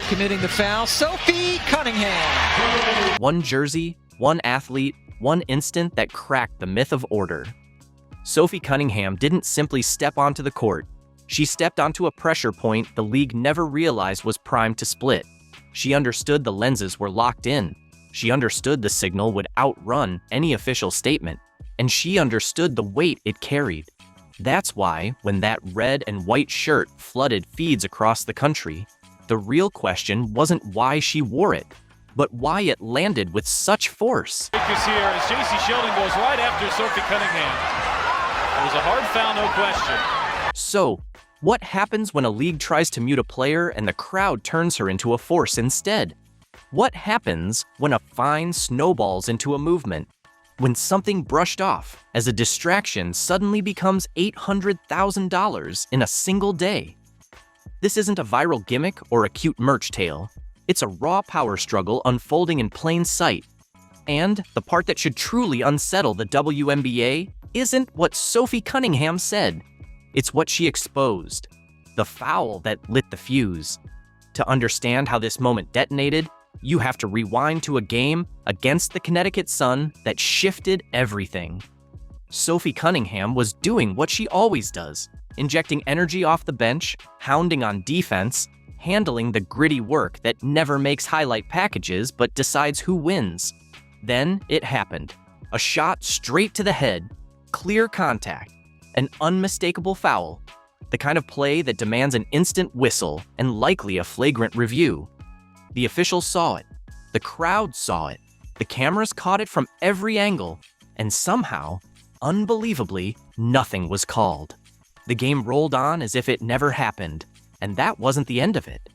committing the foul, Sophie Cunningham. One jersey, one athlete, one instant that cracked the myth of order. Sophie Cunningham didn't simply step onto the court. She stepped onto a pressure point the league never realized was primed to split. She understood the lenses were locked in. She understood the signal would outrun any official statement. And she understood the weight it carried. That's why, when that red and white shirt flooded feeds across the country, the real question wasn't why she wore it, but why it landed with such force. Focus here as J.C. Sheldon goes right after Sophie Cunningham. It was a hard foul, no question. So, what happens when a league tries to mute a player and the crowd turns her into a force instead? What happens when a fine snowballs into a movement? When something brushed off as a distraction suddenly becomes $800,000 in a single day? This isn't a viral gimmick or a cute merch tale. It's a raw power struggle unfolding in plain sight. And the part that should truly unsettle the WNBA isn't what Sophie Cunningham said. It's what she exposed. The foul that lit the fuse. To understand how this moment detonated, you have to rewind to a game against the Connecticut Sun that shifted everything. Sophie Cunningham was doing what she always does, injecting energy off the bench, hounding on defense, handling the gritty work that never makes highlight packages but decides who wins. Then it happened. A shot straight to the head, clear contact, an unmistakable foul, the kind of play that demands an instant whistle and likely a flagrant review. The officials saw it. The crowd saw it. The cameras caught it from every angle. And somehow, unbelievably, nothing was called. The game rolled on as if it never happened. And that wasn't the end of it.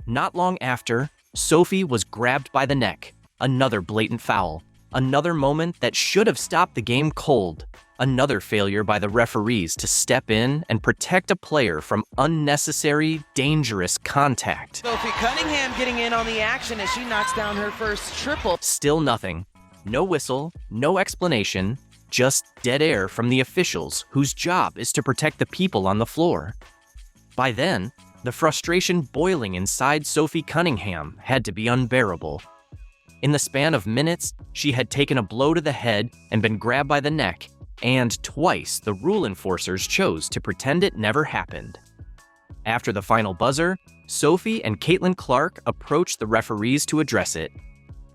Not long after, Sophie was grabbed by the neck. Another blatant foul. Another moment that should have stopped the game cold. Another failure by the referees to step in and protect a player from unnecessary, dangerous contact. Sophie Cunningham getting in on the action as she knocks down her first triple. Still nothing. No whistle, no explanation, just dead air from the officials whose job is to protect the people on the floor. By then, the frustration boiling inside Sophie Cunningham had to be unbearable. In the span of minutes, she had taken a blow to the head and been grabbed by the neck. And twice, the rule enforcers chose to pretend it never happened. After the final buzzer, Sophie and Caitlin Clark approached the referees to address it.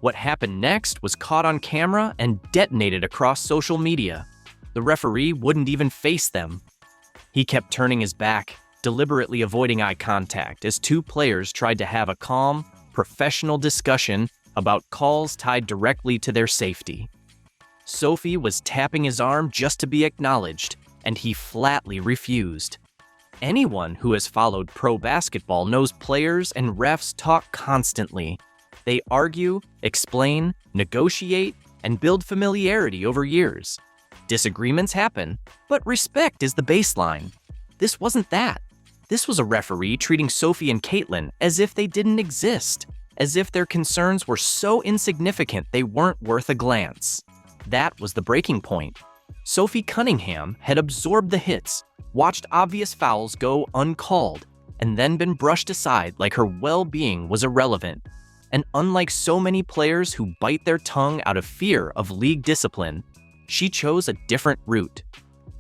What happened next was caught on camera and detonated across social media. The referee wouldn't even face them. He kept turning his back, deliberately avoiding eye contact as two players tried to have a calm, professional discussion about calls tied directly to their safety. Sophie was tapping his arm just to be acknowledged, and he flatly refused. Anyone who has followed pro basketball knows players and refs talk constantly. They argue, explain, negotiate, and build familiarity over years. Disagreements happen, but respect is the baseline. This wasn't that. This was a referee treating Sophie and Caitlin as if they didn't exist, as if their concerns were so insignificant they weren't worth a glance. That was the breaking point. Sophie Cunningham had absorbed the hits, watched obvious fouls go uncalled, and then been brushed aside like her well-being was irrelevant. And unlike so many players who bite their tongue out of fear of league discipline, she chose a different route.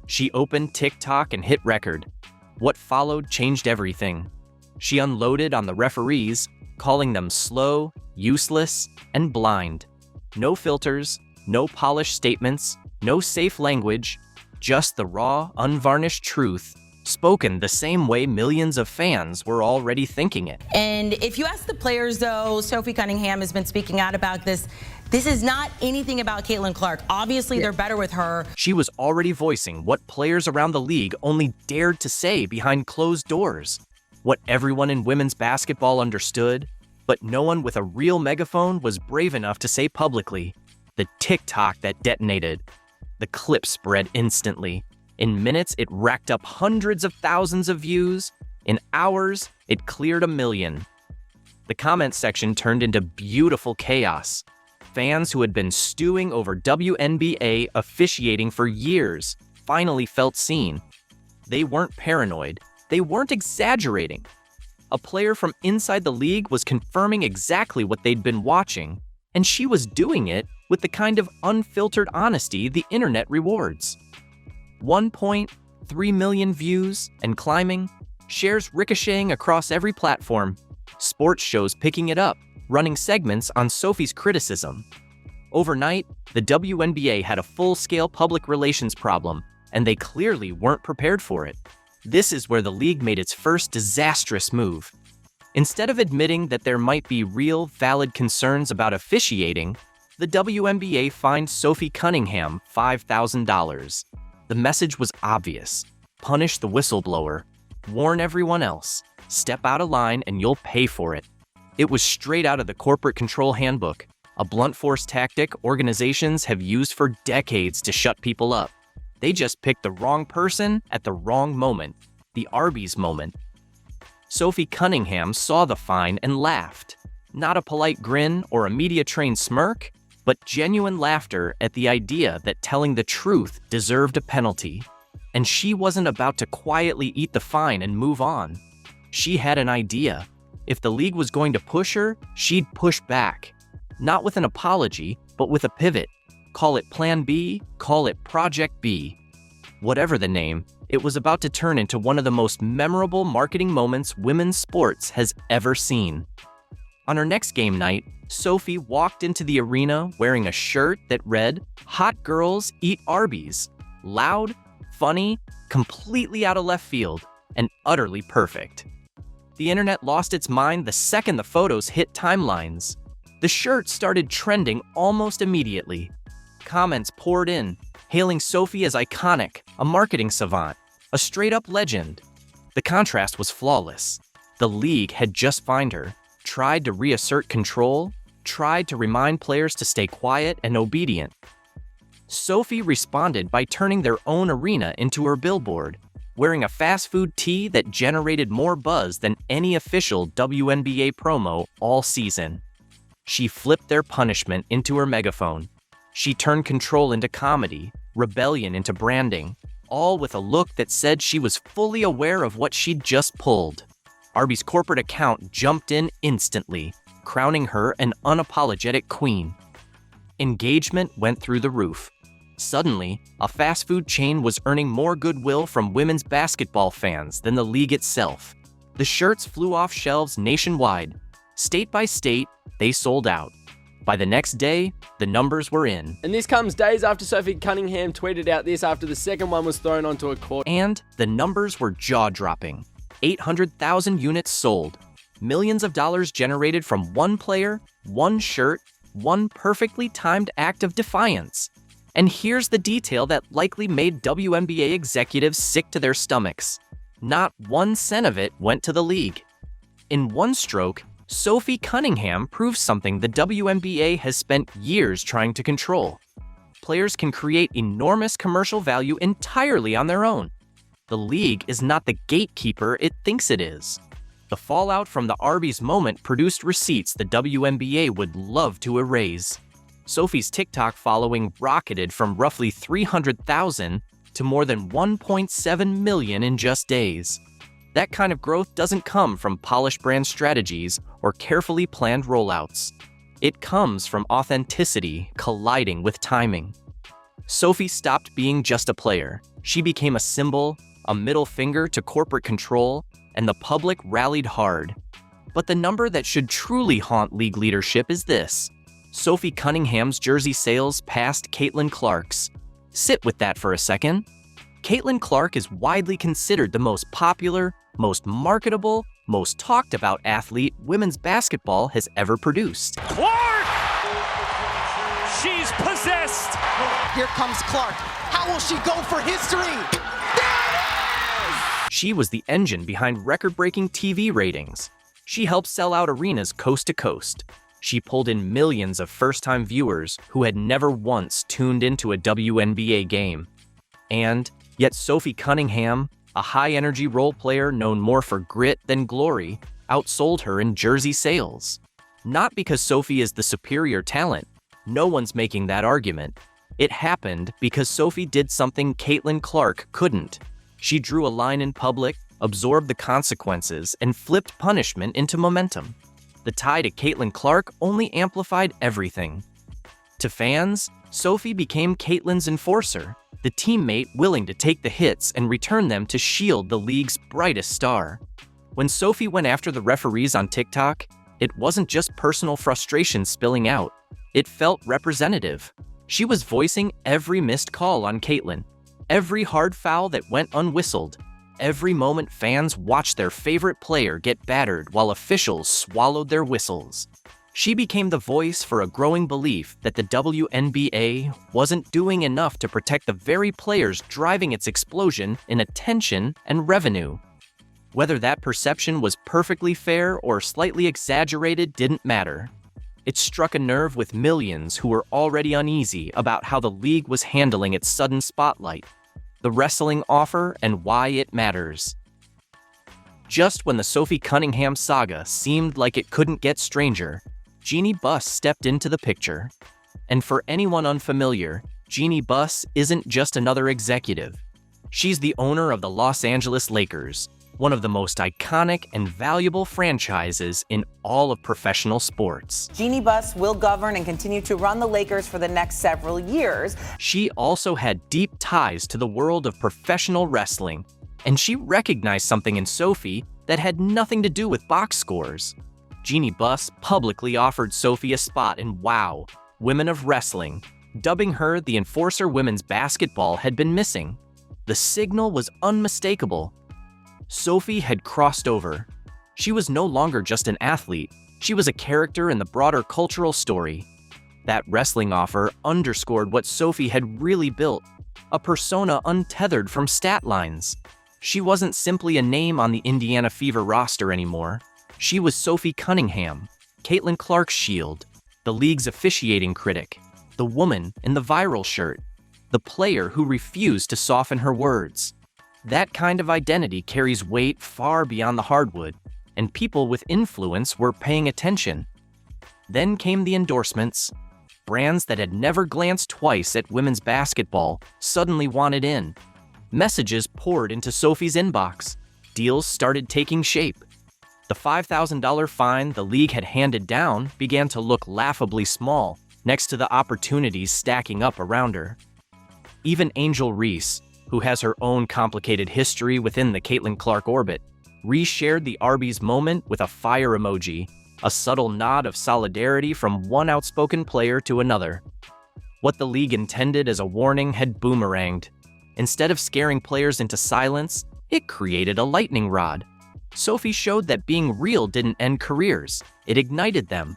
She opened TikTok and hit record. What followed changed everything. She unloaded on the referees, calling them slow, useless, and blind. No filters, no polished statements, no safe language, just the raw, unvarnished truth, spoken the same way millions of fans were already thinking it. And if you ask the players, though, Sophie Cunningham has been speaking out about this. This is not anything about Caitlin Clark. Obviously, they're better with her. She was already voicing what players around the league only dared to say behind closed doors. What everyone in women's basketball understood, but no one with a real megaphone was brave enough to say publicly. The TikTok that detonated. The clip spread instantly. In minutes, it racked up hundreds of thousands of views. In hours, it cleared 1 million. The comment section turned into beautiful chaos. Fans who had been stewing over WNBA officiating for years finally felt seen. They weren't paranoid. They weren't exaggerating. a player from inside the league was confirming exactly what they'd been watching, and she was doing it with the kind of unfiltered honesty the internet rewards. 1.3 million views and climbing, shares ricocheting across every platform, sports shows picking it up, running segments on Sophie's criticism. Overnight, the WNBA had a full-scale public relations problem, and they clearly weren't prepared for it. This is where the league made its first disastrous move. Instead of admitting that there might be real, valid concerns about officiating, the WNBA fined Sophie Cunningham $5,000. The message was obvious. Punish the whistleblower. Warn everyone else. Step out of line and you'll pay for it. It was straight out of the Corporate Control Handbook, a blunt force tactic organizations have used for decades to shut people up. They just picked the wrong person at the wrong moment, the Arbys moment. Sophie Cunningham saw the fine and laughed. Not a polite grin or a media-trained smirk, but genuine laughter at the idea that telling the truth deserved a penalty. And she wasn't about to quietly eat the fine and move on. She had an idea. If the league was going to push her, she'd push back. Not with an apology, but with a pivot. Call it Plan B, call it Project B. Whatever the name, it was about to turn into one of the most memorable marketing moments women's sports has ever seen. On her next game night, Sophie walked into the arena wearing a shirt that read, "Hot girls eat Arbys." Loud, funny, completely out of left field, and utterly perfect. The internet lost its mind the second the photos hit timelines. The shirt started trending almost immediately. Comments poured in, hailing Sophie as iconic, a marketing savant, a straight-up legend. The contrast was flawless. The league had just fined her, tried to reassert control, tried to remind players to stay quiet and obedient. Sophie responded by turning their own arena into her billboard, wearing a fast food tee that generated more buzz than any official WNBA promo all season. She flipped their punishment into her megaphone. She turned control into comedy, rebellion into branding, all with a look that said she was fully aware of what she'd just pulled. Arby's corporate account jumped in instantly, crowning her an unapologetic queen. Engagement went through the roof. Suddenly, a fast food chain was earning more goodwill from women's basketball fans than the league itself. The shirts flew off shelves nationwide. State by state, they sold out. By the next day, the numbers were in. And this comes days after Sophie Cunningham tweeted out this after the second one was thrown onto a court. And the numbers were jaw-dropping. 800,000 units sold. Millions of dollars generated from one player, one shirt, one perfectly timed act of defiance. And here's the detail that likely made WNBA executives sick to their stomachs. Not 1 cent of it went to the league. In one stroke, Sophie Cunningham proves something the WNBA has spent years trying to control. Players can create enormous commercial value entirely on their own. The league is not the gatekeeper it thinks it is. The fallout from the Arbys moment produced receipts the WNBA would love to erase. Sophie's TikTok following rocketed from roughly 300,000 to more than 1.7 million in just days. That kind of growth doesn't come from polished brand strategies or carefully planned rollouts. It comes from authenticity colliding with timing. Sophie stopped being just a player. She became a symbol, a middle finger to corporate control, and the public rallied hard. But the number that should truly haunt league leadership is this. Sophie Cunningham's jersey sales passed Caitlin Clark's. Sit with that for a second. Caitlin Clark is widely considered the most popular, most marketable, most talked about athlete women's basketball has ever produced. Clark! She's possessed! Here comes Clark. How will she go for history? She was the engine behind record-breaking TV ratings. She helped sell out arenas coast to coast. She pulled in millions of first-time viewers who had never once tuned into a WNBA game. And yet Sophie Cunningham, a high-energy role player known more for grit than glory, outsold her in jersey sales. Not because Sophie is the superior talent. No one's making that argument. It happened because Sophie did something Caitlin Clark couldn't. She drew a line in public, absorbed the consequences, and flipped punishment into momentum. The tie to Caitlin Clark only amplified everything. To fans, Sophie became Caitlin's enforcer, the teammate willing to take the hits and return them to shield the league's brightest star. When Sophie went after the referees on TikTok, it wasn't just personal frustration spilling out. It felt representative. She was voicing every missed call on Caitlin, every hard foul that went unwhistled, every moment fans watched their favorite player get battered while officials swallowed their whistles. She became the voice for a growing belief that the WNBA wasn't doing enough to protect the very players driving its explosion in attention and revenue. Whether that perception was perfectly fair or slightly exaggerated didn't matter. It struck a nerve with millions who were already uneasy about how the league was handling its sudden spotlight, the wrestling offer, and why it matters. Just when the Sophie Cunningham saga seemed like it couldn't get stranger, Jeanie Buss stepped into the picture. And for anyone unfamiliar, Jeanie Buss isn't just another executive. She's the owner of the Los Angeles Lakers, one of the most iconic and valuable franchises in all of professional sports. Jeanie Buss will govern and continue to run the Lakers for the next several years. She also had deep ties to the world of professional wrestling, and she recognized something in Sophie that had nothing to do with box scores. Jeanie Buss publicly offered Sophie a spot in WOW, Women of Wrestling, dubbing her the enforcer women's basketball had been missing. The signal was unmistakable. Sophie had crossed over. She was no longer just an athlete. She was a character in the broader cultural story. That wrestling offer underscored what Sophie had really built, a persona untethered from stat lines. She wasn't simply a name on the Indiana Fever roster anymore. She was Sophie Cunningham, Caitlin Clark's shield, the league's officiating critic, the woman in the viral shirt, the player who refused to soften her words. That kind of identity carries weight far beyond the hardwood, and people with influence were paying attention. Then came the endorsements. Brands that had never glanced twice at women's basketball suddenly wanted in. Messages poured into Sophie's inbox. Deals started taking shape. The $5,000 fine the league had handed down began to look laughably small next to the opportunities stacking up around her. Even Angel Reese, who has her own complicated history within the Caitlin Clark orbit, reshared the Arbys moment with a fire emoji, a subtle nod of solidarity from one outspoken player to another. What the league intended as a warning had boomeranged. Instead of scaring players into silence, it created a lightning rod. Sophie showed that being real didn't end careers, it ignited them.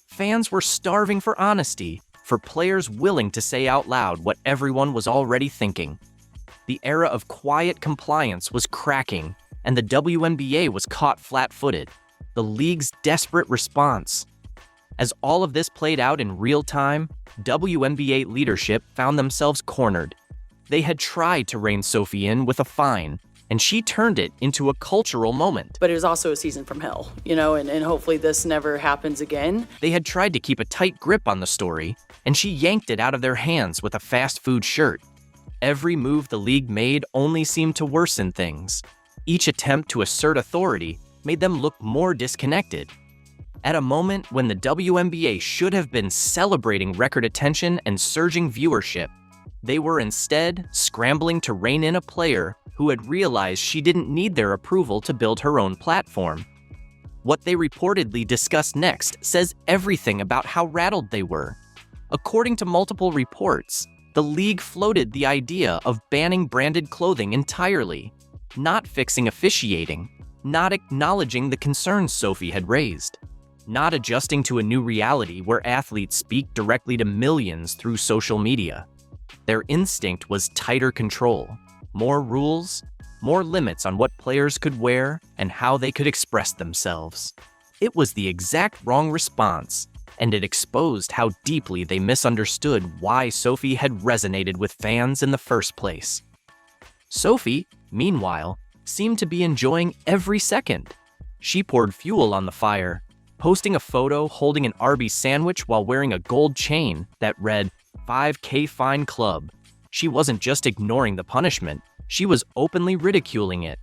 Fans were starving for honesty, for players willing to say out loud what everyone was already thinking. The era of quiet compliance was cracking, and the WNBA was caught flat-footed, the league's desperate response. As all of this played out in real time, WNBA leadership found themselves cornered. They had tried to rein Sophie in with a fine, and she turned it into a cultural moment. But it was also a season from hell, and hopefully this never happens again. They had tried to keep a tight grip on the story, and she yanked it out of their hands with a fast food shirt. Every move the league made only seemed to worsen things. Each attempt to assert authority made them look more disconnected. At a moment when the WNBA should have been celebrating record attention and surging viewership, they were instead scrambling to rein in a player who had realized she didn't need their approval to build her own platform. What they reportedly discussed next says everything about how rattled they were. According to multiple reports, the league floated the idea of banning branded clothing entirely, not fixing officiating, not acknowledging the concerns Sophie had raised, not adjusting to a new reality where athletes speak directly to millions through social media. Their instinct was tighter control, more rules, more limits on what players could wear and how they could express themselves. It was the exact wrong response, and it exposed how deeply they misunderstood why Sophie had resonated with fans in the first place. Sophie, meanwhile, seemed to be enjoying every second. She poured fuel on the fire, posting a photo holding an Arbys sandwich while wearing a gold chain that read, "5K Fine Club." She wasn't just ignoring the punishment, she was openly ridiculing it.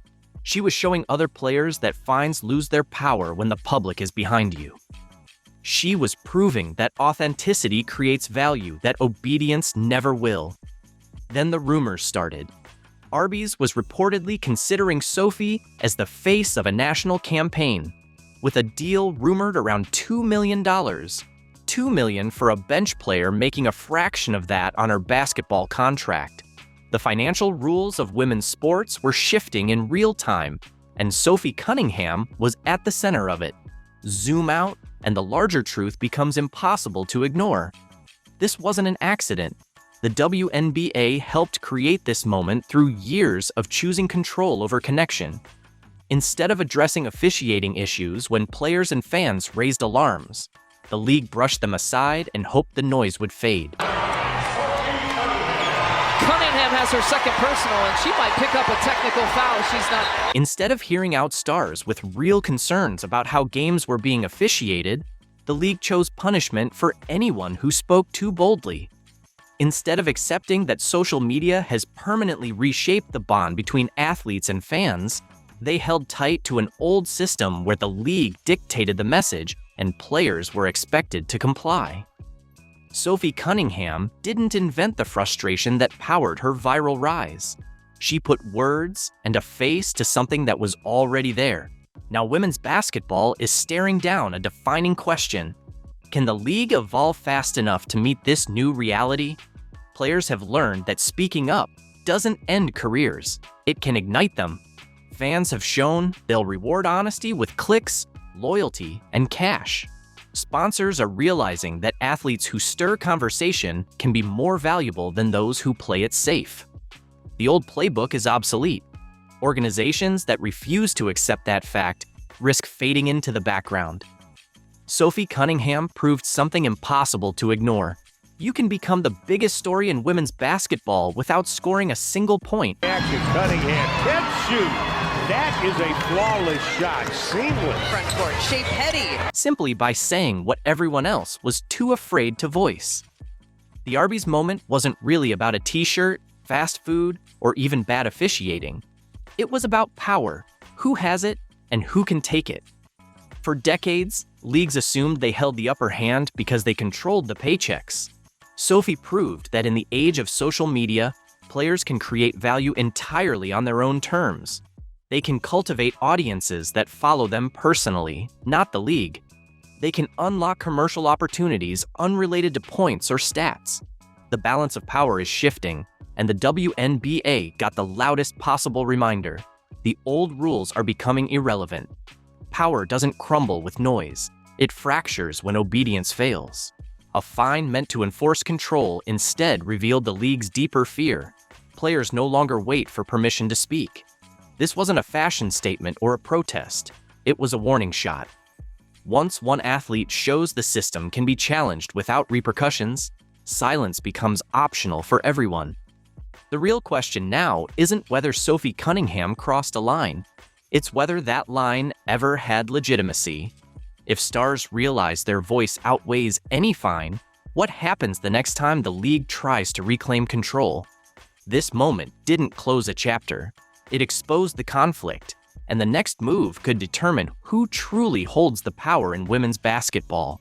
She was showing other players that fines lose their power when the public is behind you. She was proving that authenticity creates value that obedience never will. Then the rumors started. Arbys was reportedly considering Sophie as the face of a national campaign, with a deal rumored around $2 million. $2 million for a bench player making a fraction of that on her basketball contract. The financial rules of women's sports were shifting in real time, and Sophie Cunningham was at the center of it. Zoom out, and the larger truth becomes impossible to ignore. This wasn't an accident. The WNBA helped create this moment through years of choosing control over connection. Instead of addressing officiating issues when players and fans raised alarms, the league brushed them aside and hoped the noise would fade. Cunningham has her second personal, and she might pick up a technical foul. She's not. Instead of hearing out stars with real concerns about how games were being officiated, the league chose punishment for anyone who spoke too boldly. Instead of accepting that social media has permanently reshaped the bond between athletes and fans, they held tight to an old system where the league dictated the message and players were expected to comply. Sophie Cunningham didn't invent the frustration that powered her viral rise. She put words and a face to something that was already there. Now women's basketball is staring down a defining question. Can the league evolve fast enough to meet this new reality? Players have learned that speaking up doesn't end careers, it can ignite them. Fans have shown they'll reward honesty with clicks, loyalty, and cash. Sponsors are realizing that athletes who stir conversation can be more valuable than those who play it safe. The old playbook is obsolete. Organizations that refuse to accept that fact risk fading into the background. Sophie Cunningham proved something impossible to ignore. You can become the biggest story in women's basketball without scoring a single point. Action, Cunningham, catch, shoot. That is a flawless shot, seamless. Front court, shape heady. Simply by saying what everyone else was too afraid to voice. The Arbys moment wasn't really about a t-shirt, fast food, or even bad officiating. It was about power, who has it, and who can take it. For decades, leagues assumed they held the upper hand because they controlled the paychecks. Sophie proved that in the age of social media, players can create value entirely on their own terms. They can cultivate audiences that follow them personally, not the league. They can unlock commercial opportunities unrelated to points or stats. The balance of power is shifting, and the WNBA got the loudest possible reminder. The old rules are becoming irrelevant. Power doesn't crumble with noise. It fractures when obedience fails. A fine meant to enforce control instead revealed the league's deeper fear. Players no longer wait for permission to speak. This wasn't a fashion statement or a protest. It was a warning shot. Once one athlete shows the system can be challenged without repercussions, silence becomes optional for everyone. The real question now isn't whether Sophie Cunningham crossed a line. It's whether that line ever had legitimacy. If stars realize their voice outweighs any fine, what happens the next time the league tries to reclaim control? This moment didn't close a chapter. It exposed the conflict, and the next move could determine who truly holds the power in women's basketball.